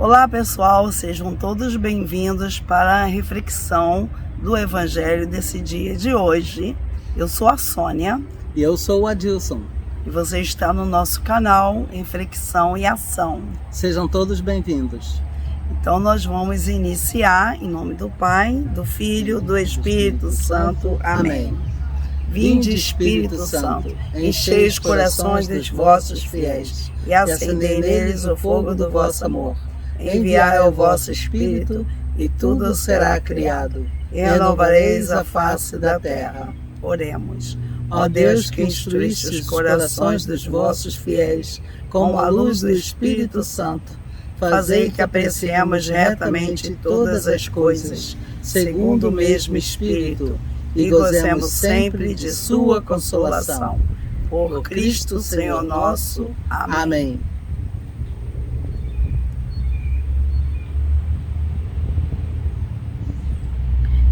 Olá pessoal, sejam todos bem-vindos para a reflexão do Evangelho desse dia de hoje. Eu sou a Sônia. E eu sou o Adilson. E você está no nosso canal Reflexão e Ação. Sejam todos bem-vindos. Então nós vamos iniciar em nome do Pai, do Filho, do Espírito Santo. Amém. Vinde, Espírito Santo, enchei os corações dos vossos fiéis e acendei neles o fogo do vosso amor. Enviai o vosso Espírito e tudo será criado, e renovareis a face da terra. Oremos. Ó Deus, que instruíste os corações dos vossos fiéis com a luz do Espírito Santo, fazei que apreciemos retamente todas as coisas, segundo o mesmo Espírito, e gozemos sempre de sua consolação. Por Cristo, Senhor nosso. Amém. Amém.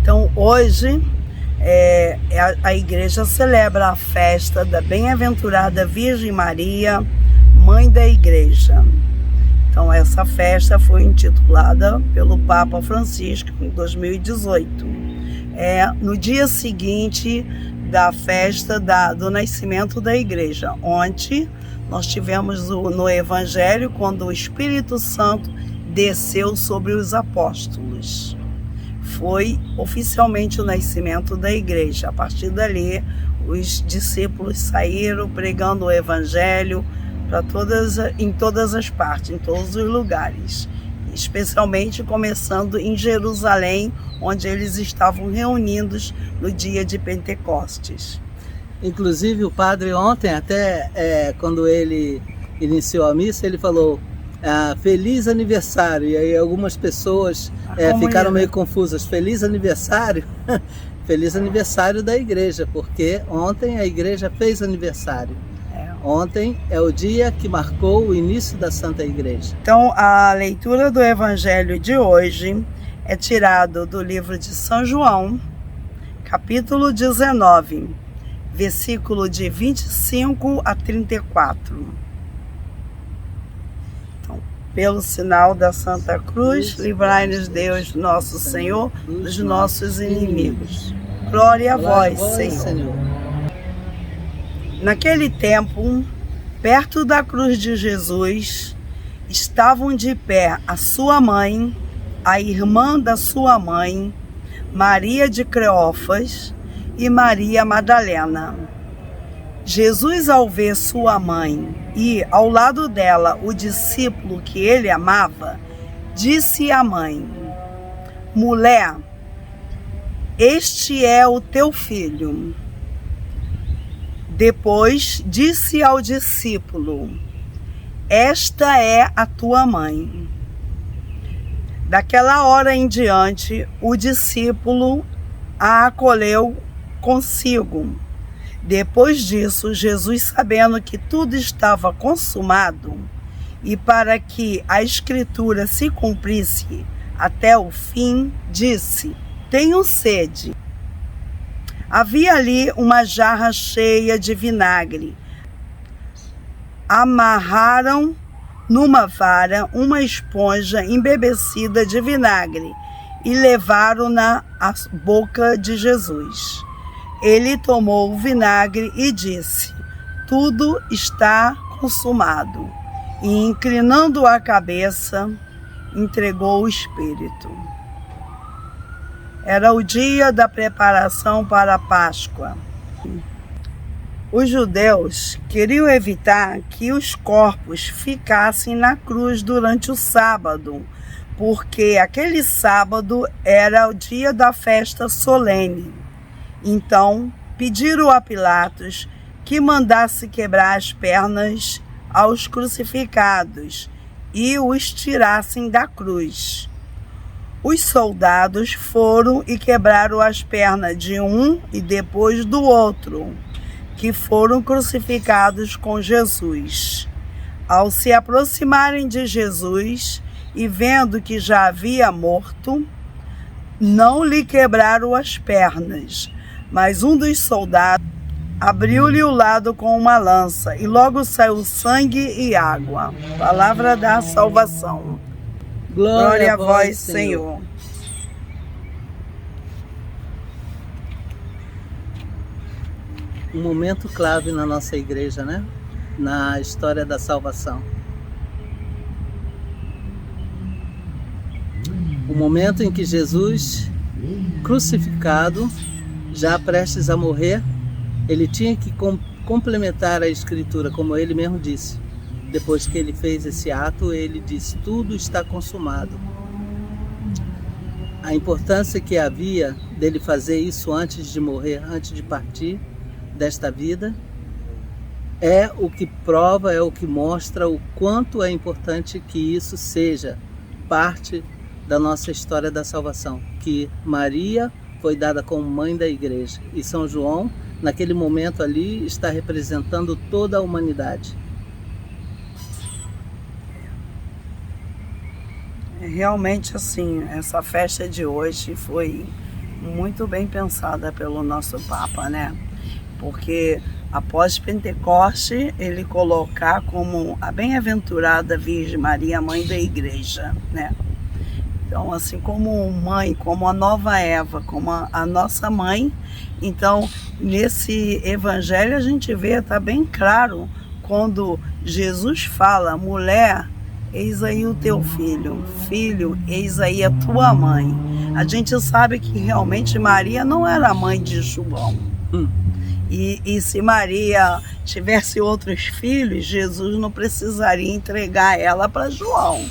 Então, hoje, a igreja celebra a festa da bem-aventurada Virgem Maria, Mãe da Igreja. Então, essa festa foi intitulada pelo Papa Francisco em 2018. No dia seguinte da festa do nascimento da igreja. Ontem, nós tivemos no Evangelho, quando o Espírito Santo desceu sobre os apóstolos. Foi oficialmente o nascimento da igreja. A partir dali, os discípulos saíram pregando o Evangelho em todas as partes, em todos os lugares, especialmente começando em Jerusalém, onde eles estavam reunidos no dia de Pentecostes. Inclusive o padre ontem, até quando ele iniciou a missa, ele falou feliz aniversário, e aí algumas pessoas ficaram meio confusas. Feliz aniversário? Feliz aniversário da igreja, porque ontem a igreja fez aniversário. Ontem é o dia que marcou o início da Santa Igreja. Então, a leitura do Evangelho de hoje é tirado do livro de São João, capítulo 19, versículo de 25 a 34. Então, pelo sinal da Santa Cruz, livrai-nos Deus, nosso Senhor, dos nossos inimigos. Glória a vós, Senhor. Naquele tempo, perto da cruz de Jesus, estavam de pé a sua mãe, a irmã da sua mãe, Maria de Cleófas e Maria Madalena. Jesus, ao ver sua mãe e, ao lado dela, o discípulo que ele amava, disse à mãe: Mulher, este é o teu filho. Depois disse ao discípulo: Esta é a tua mãe. Daquela hora em diante, o discípulo a acolheu consigo. Depois disso, Jesus, sabendo que tudo estava consumado, e para que a Escritura se cumprisse até o fim, disse: Tenho sede. Havia ali uma jarra cheia de vinagre. Amarraram numa vara uma esponja embebecida de vinagre e levaram-na à boca de Jesus. Ele tomou o vinagre e disse: Tudo está consumado. E, inclinando a cabeça, entregou o Espírito. Era o dia da preparação para a Páscoa. Os judeus queriam evitar que os corpos ficassem na cruz durante o sábado, porque aquele sábado era o dia da festa solene. Então, pediram a Pilatos que mandasse quebrar as pernas aos crucificados e os tirassem da cruz. Os soldados foram e quebraram as pernas de um e depois do outro, que foram crucificados com Jesus. Ao se aproximarem de Jesus e vendo que já havia morto, não lhe quebraram as pernas, mas um dos soldados abriu-lhe o lado com uma lança e logo saiu sangue e água. Palavra da salvação. Glória a vós, Senhor. Um momento clave na nossa igreja, né? Na história da salvação. O momento em que Jesus, crucificado, já prestes a morrer, ele tinha que complementar a Escritura, como ele mesmo disse. Depois que ele fez esse ato, ele disse: tudo está consumado. A importância que havia dele fazer isso antes de morrer, antes de partir desta vida, é o que prova, é o que mostra o quanto é importante que isso seja parte da nossa história da salvação, que Maria foi dada como mãe da igreja e São João, naquele momento ali, está representando toda a humanidade. Realmente, assim, essa festa de hoje foi muito bem pensada pelo nosso Papa, né? Porque após Pentecoste, ele colocar como a bem-aventurada Virgem Maria, mãe da igreja, né? Então, assim, como mãe, como a nova Eva, como a nossa mãe. Então, nesse evangelho a gente vê, está bem claro, quando Jesus fala: mulher, eis aí o teu filho, filho, eis aí a tua mãe. A gente sabe que realmente Maria não era mãe de João. E se Maria tivesse outros filhos, Jesus não precisaria entregar ela para João.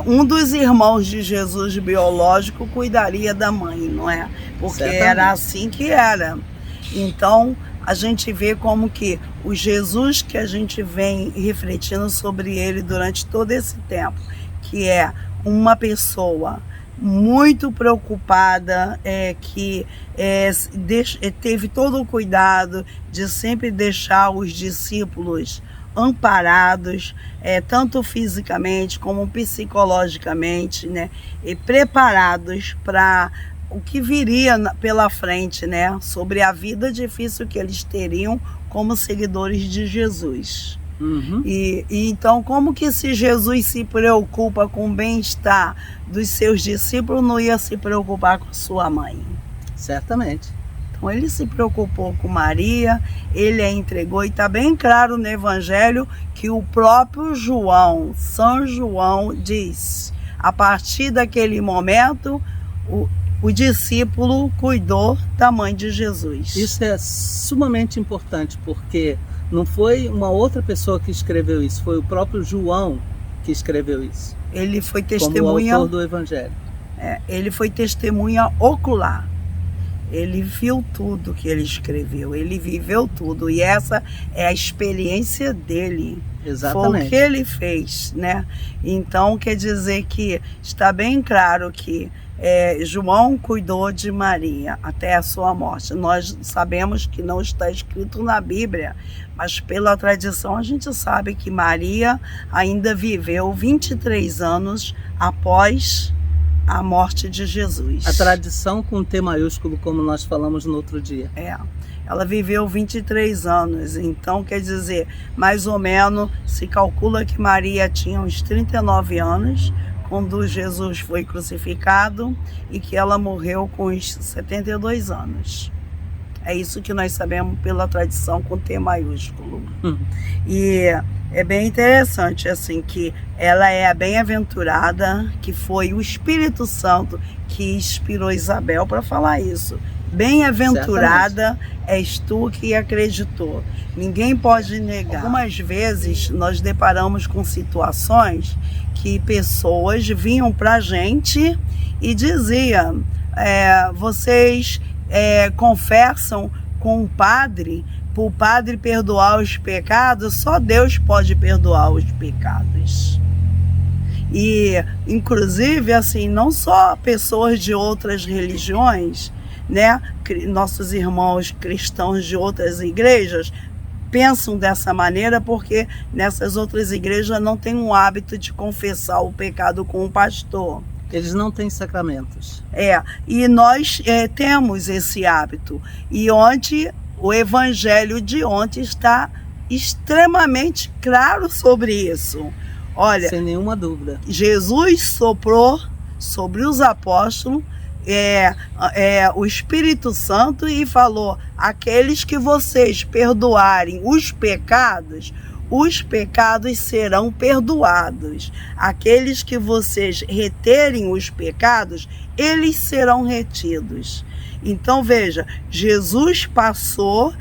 Um dos irmãos de Jesus biológico cuidaria da mãe, não é? Porque certamente era assim que era. Então, a gente vê como que o Jesus que a gente vem refletindo sobre ele durante todo esse tempo, que é uma pessoa muito preocupada, que teve todo o cuidado de sempre deixar os discípulos amparados, tanto fisicamente como psicologicamente, né, e preparados para o que viria pela frente, né, sobre a vida difícil que eles teriam como seguidores de Jesus. E então, como que se Jesus se preocupa com o bem-estar dos seus discípulos, não ia se preocupar com sua mãe? Certamente. Então, ele se preocupou com Maria, ele a entregou, e está bem claro no Evangelho que o próprio João, São João, diz: a partir daquele momento, o discípulo cuidou da mãe de Jesus. Isso é sumamente importante, porque não foi uma outra pessoa que escreveu isso, foi o próprio João que escreveu isso. Ele foi testemunha, como autor do Evangelho. Ele foi testemunha ocular. Ele viu tudo que ele escreveu, ele viveu tudo, e essa é a experiência dele. Exatamente. Foi o que ele fez, né? Então, quer dizer que está bem claro que João cuidou de Maria até a sua morte. Nós sabemos que não está escrito na Bíblia, mas pela tradição a gente sabe que Maria ainda viveu 23 anos após a morte de Jesus. A tradição com T maiúsculo, como nós falamos no outro dia. Ela viveu 23 anos, então quer dizer, mais ou menos, se calcula que Maria tinha uns 39 anos, quando Jesus foi crucificado, e que ela morreu com uns 72 anos. É isso que nós sabemos pela tradição com T maiúsculo. E é bem interessante, assim, que ela é a bem-aventurada, que foi o Espírito Santo que inspirou Isabel para falar isso. Bem-aventurada és tu que acreditou. Ninguém pode negar. Algumas vezes nós deparamos com situações que pessoas vinham para a gente e diziam: vocês confessam com o padre, para o padre perdoar os pecados, só Deus pode perdoar os pecados. E, inclusive, assim, não só pessoas de outras religiões, né, nossos irmãos cristãos de outras igrejas pensam dessa maneira, porque nessas outras igrejas não tem um hábito de confessar o pecado com o pastor. Eles não têm sacramentos. E nós temos esse hábito. E ontem, o evangelho de ontem está extremamente claro sobre isso. Olha, sem nenhuma dúvida. Jesus soprou sobre os apóstolos o Espírito Santo e falou: aqueles que vocês perdoarem os pecados serão perdoados. Aqueles que vocês reterem os pecados, eles serão retidos. Então veja, Jesus passou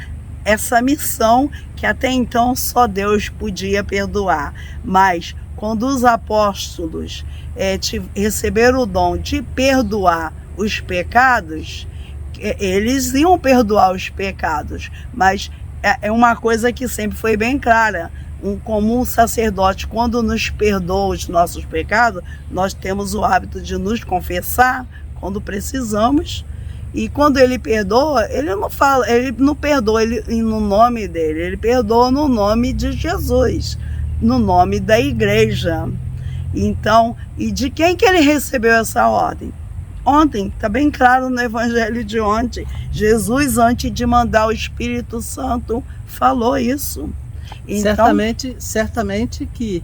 essa missão que até então só Deus podia perdoar. Mas quando os apóstolos receberam o dom de perdoar os pecados, eles iam perdoar os pecados, mas é uma coisa que sempre foi bem clara. Um comum sacerdote, quando nos perdoa os nossos pecados, nós temos o hábito de nos confessar quando precisamos. E quando ele perdoa, ele não perdoa no nome dele, ele perdoa no nome de Jesus, no nome da igreja. Então, e de quem que ele recebeu essa ordem? Ontem, está bem claro no evangelho de ontem, Jesus, antes de mandar o Espírito Santo, falou isso. Então, certamente que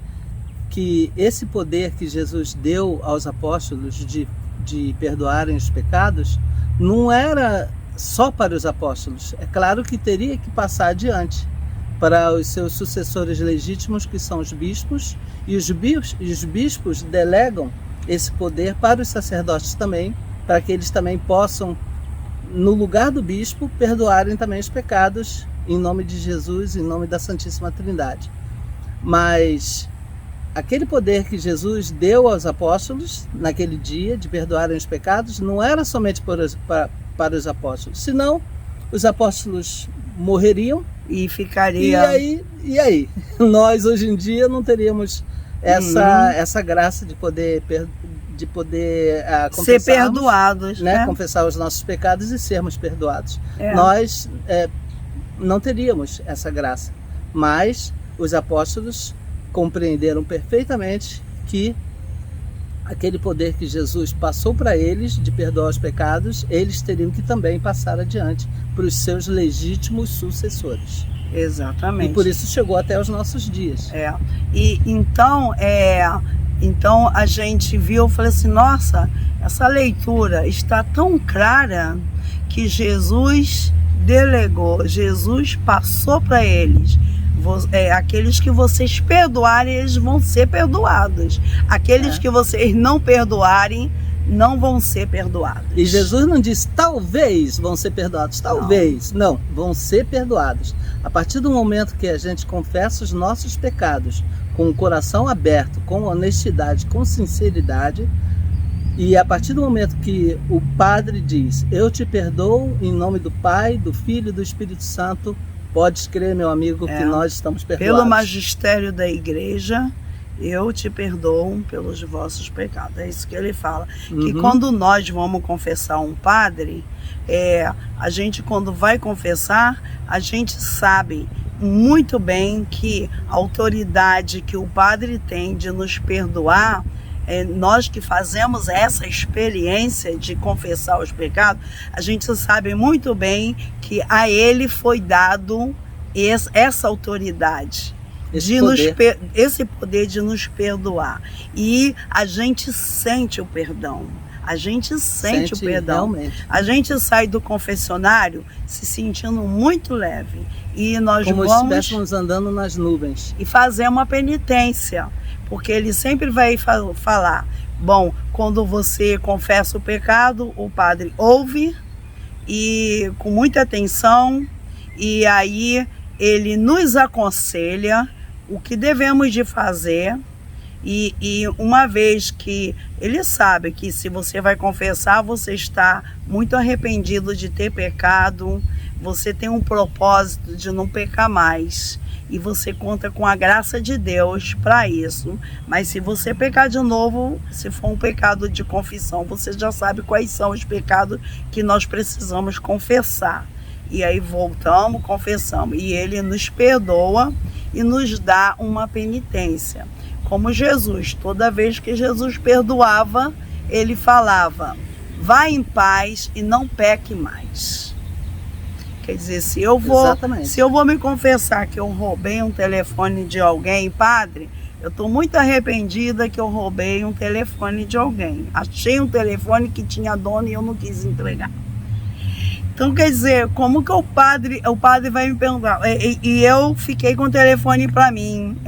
esse poder que Jesus deu aos apóstolos de perdoarem os pecados não era só para os apóstolos. É claro que teria que passar adiante para os seus sucessores legítimos, que são os bispos, e os bispos delegam esse poder para os sacerdotes também, para que eles também possam, no lugar do bispo, perdoarem também os pecados em nome de Jesus, em nome da Santíssima Trindade. Mas aquele poder que Jesus deu aos apóstolos naquele dia de perdoarem os pecados não era somente para os apóstolos, senão os apóstolos morreriam e ficaria. E aí? Nós hoje em dia não teríamos essa graça de poder ser perdoados, né? Confessar os nossos pecados e sermos perdoados. Nós não teríamos essa graça, mas os apóstolos compreenderam perfeitamente que aquele poder que Jesus passou para eles de perdoar os pecados, eles teriam que também passar adiante para os seus legítimos sucessores. Exatamente. E por isso chegou até os nossos dias. E então a gente viu, eu falei assim, nossa, essa leitura está tão clara que Jesus delegou, Jesus passou para eles. Aqueles que vocês perdoarem, eles vão ser perdoados. Aqueles que vocês não perdoarem, não vão ser perdoados. E Jesus não disse, talvez vão ser perdoados, talvez. Não, vão ser perdoados. A partir do momento que a gente confessa os nossos pecados com o coração aberto, com honestidade, com sinceridade, e a partir do momento que o Padre diz, eu te perdoo em nome do Pai, do Filho e do Espírito Santo, pode crer, meu amigo, que nós estamos perdoados. Pelo magistério da igreja, eu te perdoo pelos vossos pecados. É isso que ele fala. Que quando nós vamos confessar um padre, a gente, quando vai confessar, a gente sabe muito bem que a autoridade que o padre tem de nos perdoar, nós que fazemos essa experiência de confessar os pecados, a gente sabe muito bem que a ele foi dado essa autoridade, esse poder de nos perdoar. E a gente sente o perdão. A gente sente o perdão. Realmente. A gente sai do confessionário se sentindo muito leve. E nós como vamos estivéssemos andando nas nuvens. E fazer uma penitência. Porque ele sempre vai falar, bom, quando você confessa o pecado, o padre ouve e com muita atenção, e aí ele nos aconselha o que devemos de fazer. E uma vez que ele sabe que se você vai confessar, você está muito arrependido de ter pecado, você tem um propósito de não pecar mais. E você conta com a graça de Deus para isso. Mas se você pecar de novo, se for um pecado de confissão, você já sabe quais são os pecados que nós precisamos confessar. E aí voltamos, confessamos. E ele nos perdoa e nos dá uma penitência. Como Jesus, toda vez que Jesus perdoava, ele falava, vá em paz e não peque mais. Quer dizer, se eu vou me confessar que eu roubei um telefone de alguém, padre, Eu estou muito arrependida que eu roubei um telefone de alguém. Achei um telefone que tinha dono e eu não quis entregar. Então, quer dizer, como que o padre vai me perguntar? E eu fiquei com o telefone para mim.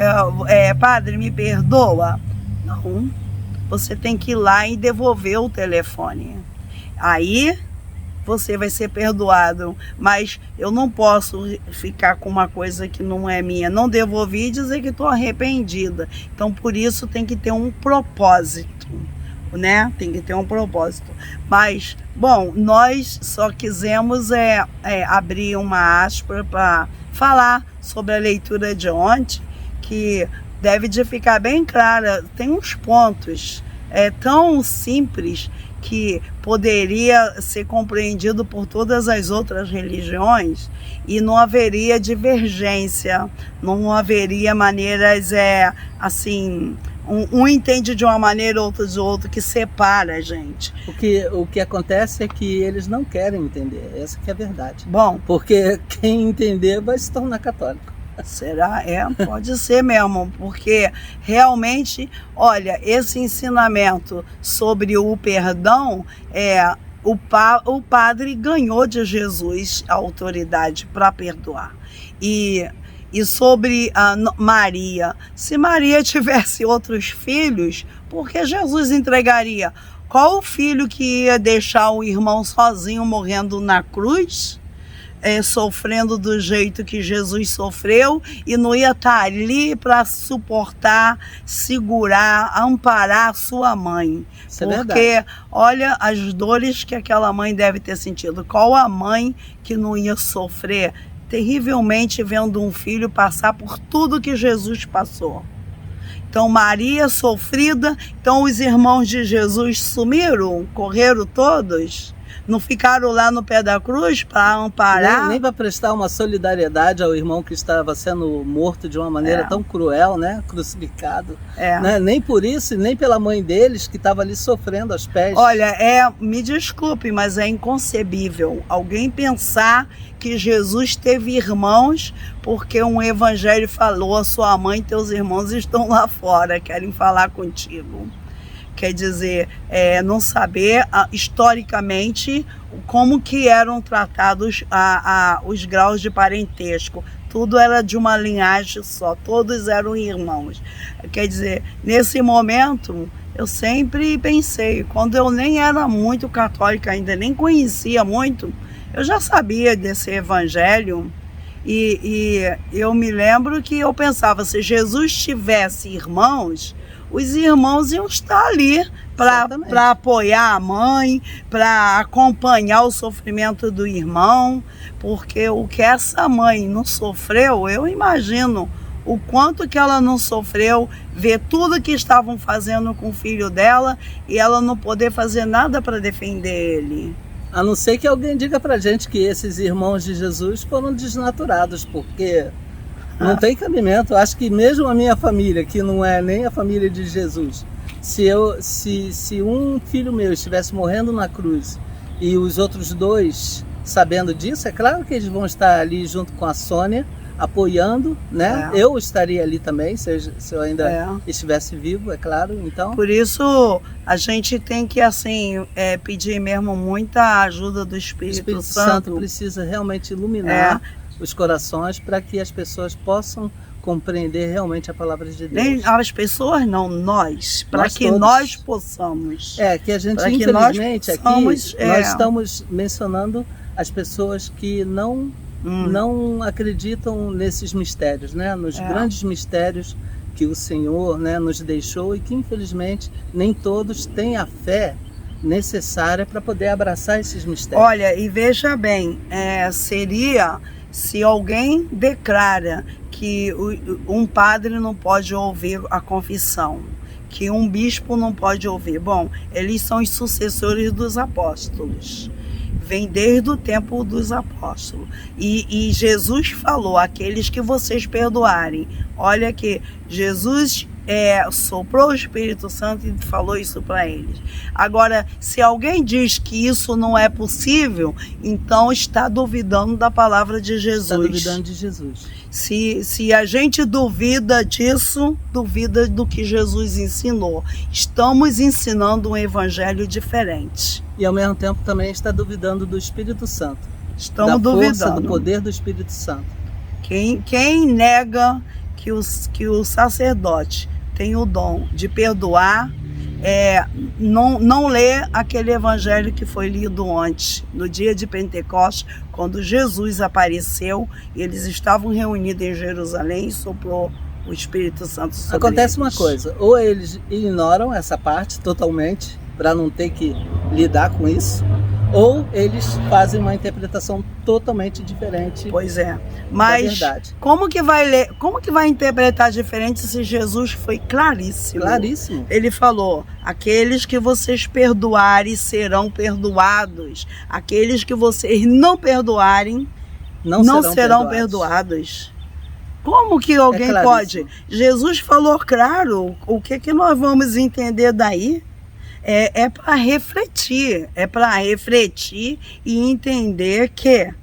Padre, me perdoa? Não, você tem que ir lá e devolver o telefone. Aí você vai ser perdoado. Mas eu não posso ficar com uma coisa que não é minha. Não devolvi e dizer que estou arrependida. Então, por isso tem que ter um propósito, né? Tem que ter um propósito. Mas, bom, nós só quisemos abrir uma aspa para falar sobre a leitura de ontem, que deve de ficar bem clara. Tem uns pontos tão simples que poderia ser compreendido por todas as outras religiões e não haveria divergência, não haveria maneiras assim. Um entende de uma maneira, outro de outra, que separa a gente. O que acontece é que eles não querem entender, essa que é a verdade. Bom, porque quem entender vai se tornar católico. Será? Pode ser mesmo, porque realmente, olha, esse ensinamento sobre o perdão, o padre ganhou de Jesus a autoridade para perdoar. E sobre a Maria, se Maria tivesse outros filhos, por que Jesus entregaria? Qual o filho que ia deixar o irmão sozinho morrendo na cruz? Sofrendo do jeito que Jesus sofreu e não ia estar ali para suportar, segurar, amparar a sua mãe. Isso porque é olha as dores que aquela mãe deve ter sentido. Qual a mãe que não ia sofrer terrivelmente vendo um filho passar por tudo que Jesus passou? Então Maria sofrida, então os irmãos de Jesus sumiram, correram todos? Não ficaram lá no pé da cruz para amparar? Nem para prestar uma solidariedade ao irmão que estava sendo morto de uma maneira tão cruel, né? Crucificado. Né? Nem por isso, nem pela mãe deles que estava ali sofrendo aos pés. Olha, me desculpe, mas é inconcebível alguém pensar que Jesus teve irmãos porque um evangelho falou: a sua mãe e teus irmãos estão lá fora, querem falar contigo. Quer dizer, não saber historicamente como que eram tratados os graus de parentesco. Tudo era de uma linhagem só, todos eram irmãos. Quer dizer, nesse momento, eu sempre pensei, quando eu nem era muito católica ainda, nem conhecia muito, eu já sabia desse evangelho. E eu me lembro que eu pensava, se Jesus tivesse irmãos, os irmãos iam estar ali para apoiar a mãe, para acompanhar o sofrimento do irmão, porque o que essa mãe não sofreu, eu imagino o quanto que ela não sofreu, ver tudo que estavam fazendo com o filho dela e ela não poder fazer nada para defender ele. A não ser que alguém diga pra gente que esses irmãos de Jesus foram desnaturados, porque não tem cabimento. Acho que mesmo a minha família, que não é nem a família de Jesus, se um filho meu estivesse morrendo na cruz e os outros dois sabendo disso, é claro que eles vão estar ali junto com a Sônia, apoiando, né? Eu estaria ali também, se eu ainda estivesse vivo, é claro. Então, por isso a gente tem que assim pedir mesmo muita ajuda do Espírito Santo. Precisa realmente iluminar os corações para que as pessoas possam compreender realmente a palavra de Deus. Nem as pessoas não, nós, para que todos, nós possamos. Que a gente, infelizmente, aqui nós estamos mencionando as pessoas que não acreditam nesses mistérios, né? Nos grandes mistérios que o Senhor, né, nos deixou e que infelizmente nem todos têm a fé necessária para poder abraçar esses mistérios. Olha, e veja bem, seria se alguém declara que um padre não pode ouvir a confissão, que um bispo não pode ouvir. Bom, eles são os sucessores dos apóstolos. Vem desde o tempo dos apóstolos. E Jesus falou, aqueles que vocês perdoarem. Olha que Jesus soprou o Espírito Santo e falou isso para eles. Agora, se alguém diz que isso não é possível, então está duvidando da palavra de Jesus. Está duvidando de Jesus. Se a gente duvida disso, duvida do que Jesus ensinou. Estamos ensinando um evangelho diferente. E ao mesmo tempo também está duvidando do Espírito Santo. Estamos da duvidando. Força, do poder do Espírito Santo. Quem nega que o sacerdote tem o dom de perdoar, não lê aquele evangelho que foi lido ontem, no dia de Pentecostes, quando Jesus apareceu e eles estavam reunidos em Jerusalém e soprou o Espírito Santo sobre Acontece eles. uma coisa, ou eles ignoram essa parte totalmente, para não ter que lidar com isso, ou eles fazem uma interpretação totalmente diferente. Pois é, mas como que vai interpretar diferente se Jesus foi claríssimo? Claríssimo. Ele falou: aqueles que vocês perdoarem serão perdoados, aqueles que vocês não perdoarem não serão perdoados. Como que alguém pode? Jesus falou claro. O que nós vamos entender daí? É para refletir, e entender que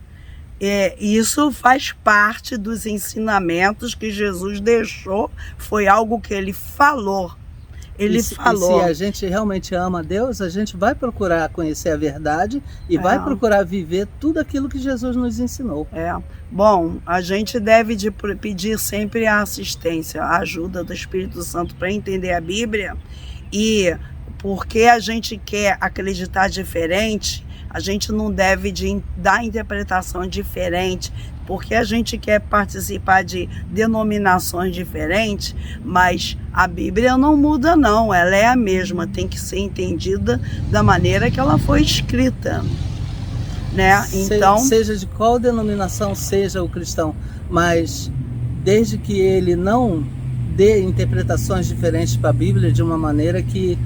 isso faz parte dos ensinamentos que Jesus deixou, foi algo que ele falou. E se a gente realmente ama Deus, a gente vai procurar conhecer a verdade e vai procurar viver tudo aquilo que Jesus nos ensinou. Bom, a gente deve pedir sempre a assistência, a ajuda do Espírito Santo para entender a Bíblia, e porque a gente quer acreditar diferente, a gente não deve dar interpretação diferente, porque a gente quer participar de denominações diferentes, mas a Bíblia não muda não, ela é a mesma, tem que ser entendida da maneira que ela foi escrita, né? Então, seja de qual denominação seja o cristão, mas desde que ele não dê interpretações diferentes para a Bíblia de uma maneira que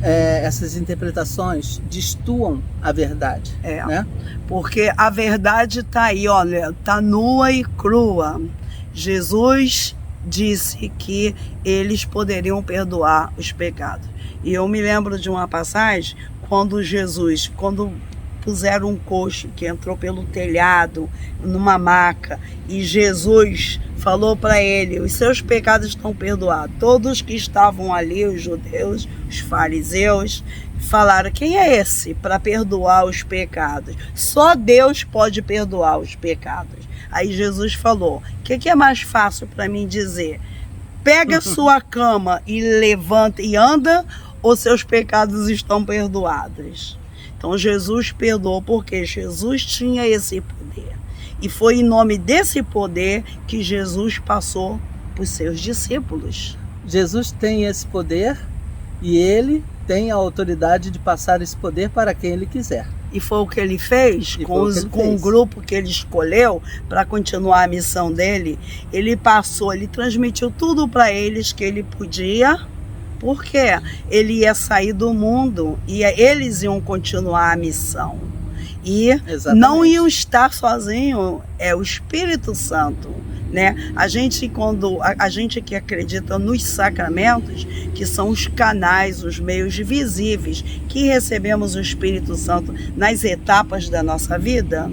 essas interpretações destoam a verdade, né? Porque a verdade está aí, olha, está nua e crua. Jesus disse que eles poderiam perdoar os pecados. E eu me lembro de uma passagem quando puseram um coxo que entrou pelo telhado numa maca e Jesus falou para ele: os seus pecados estão perdoados. Todos que estavam ali, os judeus, os fariseus, falaram: quem é esse para perdoar os pecados? Só Deus pode perdoar os pecados. Aí Jesus falou: o que é mais fácil para mim dizer? Pega sua cama e levanta e anda, ou seus pecados estão perdoados? Então Jesus perdoou porque Jesus tinha esse poder. E foi em nome desse poder que Jesus passou para os seus discípulos. Jesus tem esse poder e ele tem a autoridade de passar esse poder para quem ele quiser. E foi o que ele fez com o grupo que ele escolheu para continuar a missão dele. Ele transmitiu tudo para eles que ele podia, porque ele ia sair do mundo e eles iam continuar a missão. E não iam estar sozinhos, é o Espírito Santo, né? A gente que acredita nos sacramentos, que são os canais, os meios visíveis, que recebemos o Espírito Santo nas etapas da nossa vida,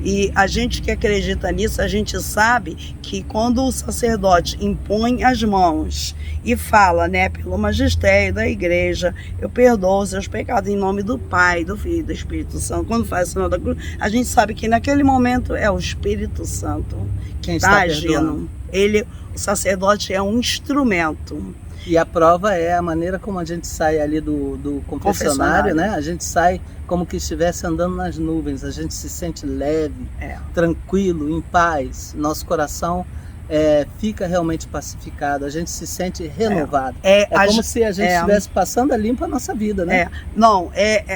e a gente que acredita nisso, a gente sabe que quando o sacerdote impõe as mãos e fala, né, pelo magistério da igreja, eu perdoo os seus pecados em nome do Pai, do Filho e do Espírito Santo. Quando faz o sinal da cruz, a gente sabe que naquele momento é o Espírito Santo que está agindo. O sacerdote é um instrumento. E a prova é a maneira como a gente sai ali do confessionário, né? A gente sai como que estivesse andando nas nuvens, a gente se sente leve, tranquilo, em paz, nosso coração fica realmente pacificado, a gente se sente renovado. Como se a gente estivesse passando a limpo a nossa vida, né?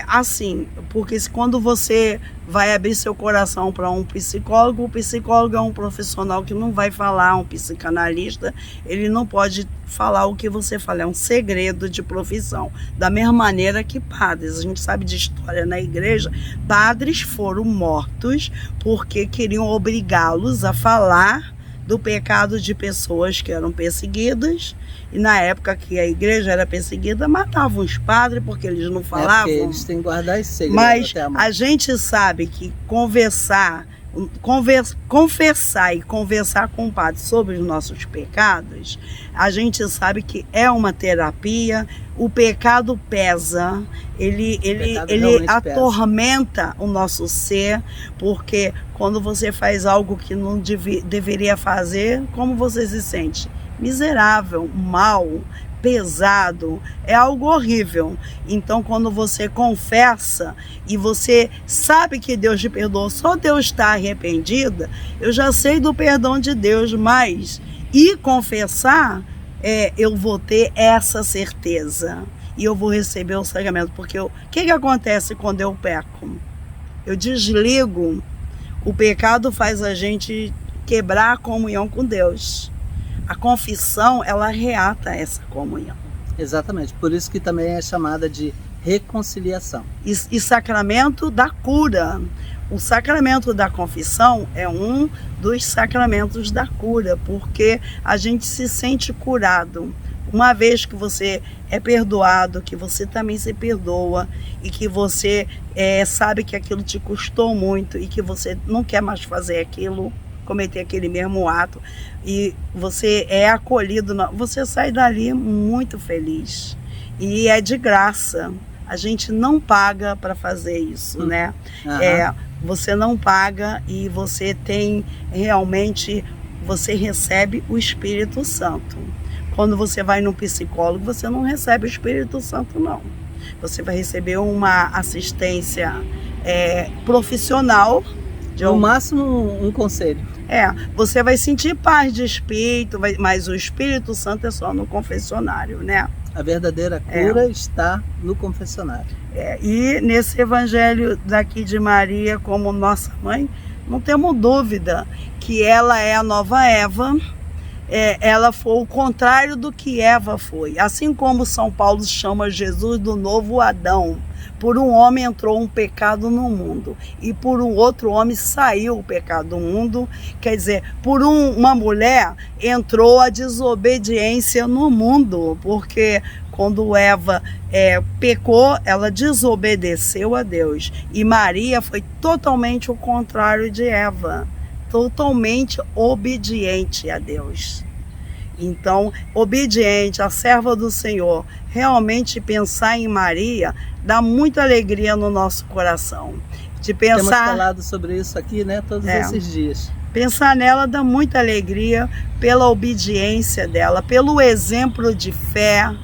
Assim, porque quando você vai abrir seu coração para um psicólogo, o psicólogo é um profissional que não vai falar, um psicanalista, ele não pode falar o que você fala, é um segredo de profissão. Da mesma maneira que padres, a gente sabe de história na igreja, padres foram mortos porque queriam obrigá-los a falar do pecado de pessoas que eram perseguidas, e na época que a igreja era perseguida, matavam os padres porque eles não falavam. Porque eles têm que guardar esse segredo. Mas a gente sabe que conversar confessar e conversar com o Padre sobre os nossos pecados, a gente sabe que é uma terapia. O pecado pesa, ele atormenta o nosso ser, porque quando você faz algo que não deveria fazer, como você se sente? Miserável, mal, pesado, é algo horrível. Então, quando você confessa e você sabe que Deus te perdoou, só Deus está arrependida, eu já sei do perdão de Deus, mas confessar, eu vou ter essa certeza e eu vou receber o sacramento, porque o que acontece quando eu peco? Eu desligo, o pecado faz a gente quebrar a comunhão com Deus. A confissão, ela reata essa comunhão. Exatamente, por isso que também é chamada de reconciliação. E sacramento da cura. O sacramento da confissão é um dos sacramentos da cura, porque a gente se sente curado. Uma vez que você é perdoado, que você também se perdoa e que você sabe que aquilo te custou muito e que você não quer mais fazer aquilo, cometer aquele mesmo ato, e você é acolhido, você sai dali muito feliz. E é de graça. A gente não paga para fazer isso, né? Você não paga e você tem realmente, você recebe o Espírito Santo. Quando você vai num psicólogo, você não recebe o Espírito Santo, não. Você vai receber uma assistência profissional. No máximo, um conselho. Você vai sentir paz de espírito, mas o Espírito Santo é só no confessionário, né? A verdadeira cura está no confessionário. E nesse evangelho daqui de Maria como nossa mãe, não temos dúvida que ela é a nova Eva. Ela foi o contrário do que Eva foi. Assim como São Paulo chama Jesus do novo Adão. Por um homem entrou um pecado no mundo e por um outro homem saiu o pecado do mundo. Quer dizer, por uma mulher entrou a desobediência no mundo, porque quando Eva pecou, ela desobedeceu a Deus. E Maria foi totalmente o contrário de Eva, totalmente obediente a Deus. Então, obediente, a serva do Senhor, realmente pensar em Maria dá muita alegria no nosso coração. Temos falado sobre isso aqui, né, todos esses dias. Pensar nela dá muita alegria pela obediência dela, pelo exemplo de fé,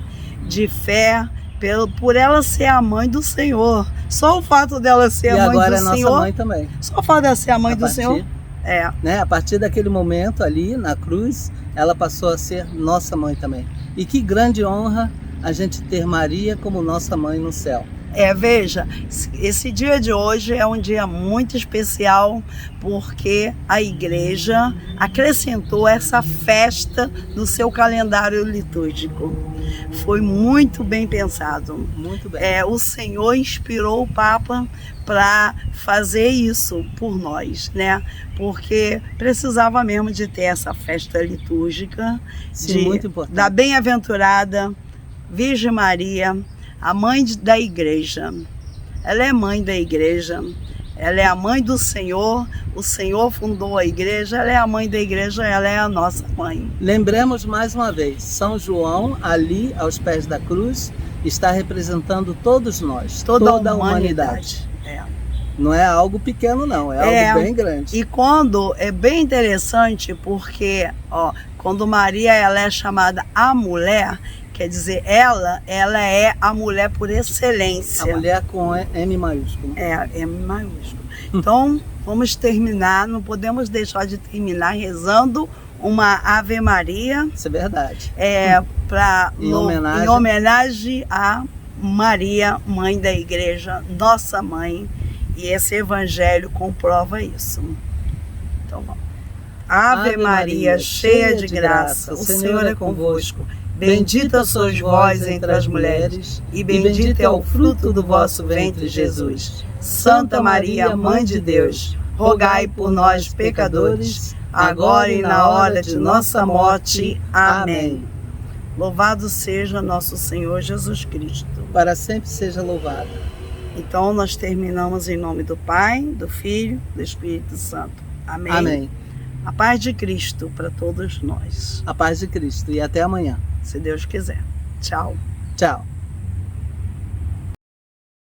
por ela ser a mãe do Senhor. Só o fato dela ser a mãe do Senhor. E agora é nossa mãe também. Só o fato dela ser a mãe do Senhor. Né, a partir daquele momento ali na cruz, ela passou a ser nossa mãe também. E que grande honra a gente ter Maria como nossa mãe no céu. Veja, esse dia de hoje é um dia muito especial porque a igreja acrescentou essa festa no seu calendário litúrgico. Foi muito bem pensado. Muito bem. O Senhor inspirou o Papa para fazer isso por nós, né? Porque precisava mesmo de ter essa festa litúrgica. Sim, muito importante. Da bem-aventurada Virgem Maria, a mãe da igreja. Ela é mãe da igreja, ela é a mãe do Senhor, o Senhor fundou a igreja, ela é a mãe da igreja, ela é a nossa mãe. Lembremos mais uma vez, São João, ali aos pés da cruz, está representando todos nós, toda a humanidade. Não é algo pequeno não, é algo bem grande. E quando, é bem interessante porque, quando Maria ela é chamada a mulher, quer dizer, ela é a mulher por excelência. A mulher com M maiúsculo. M maiúsculo. Então, vamos terminar, não podemos deixar de terminar rezando uma Ave Maria. Isso é verdade. Em homenagem a Maria, mãe da igreja, nossa mãe. E esse evangelho comprova isso. Então, vamos. Ave Maria, cheia de graça, o Senhor é convosco. Bendita sois vós entre as mulheres, e bendito é o fruto do vosso ventre, Jesus. Santa Maria, Mãe de Deus, rogai por nós, pecadores, agora e na hora de nossa morte. Amém. Louvado seja nosso Senhor Jesus Cristo. Para sempre seja louvado. Então nós terminamos em nome do Pai, do Filho, do Espírito Santo. Amém. Amém. A paz de Cristo para todos nós. A paz de Cristo. E até amanhã. Se Deus quiser. Tchau. Tchau.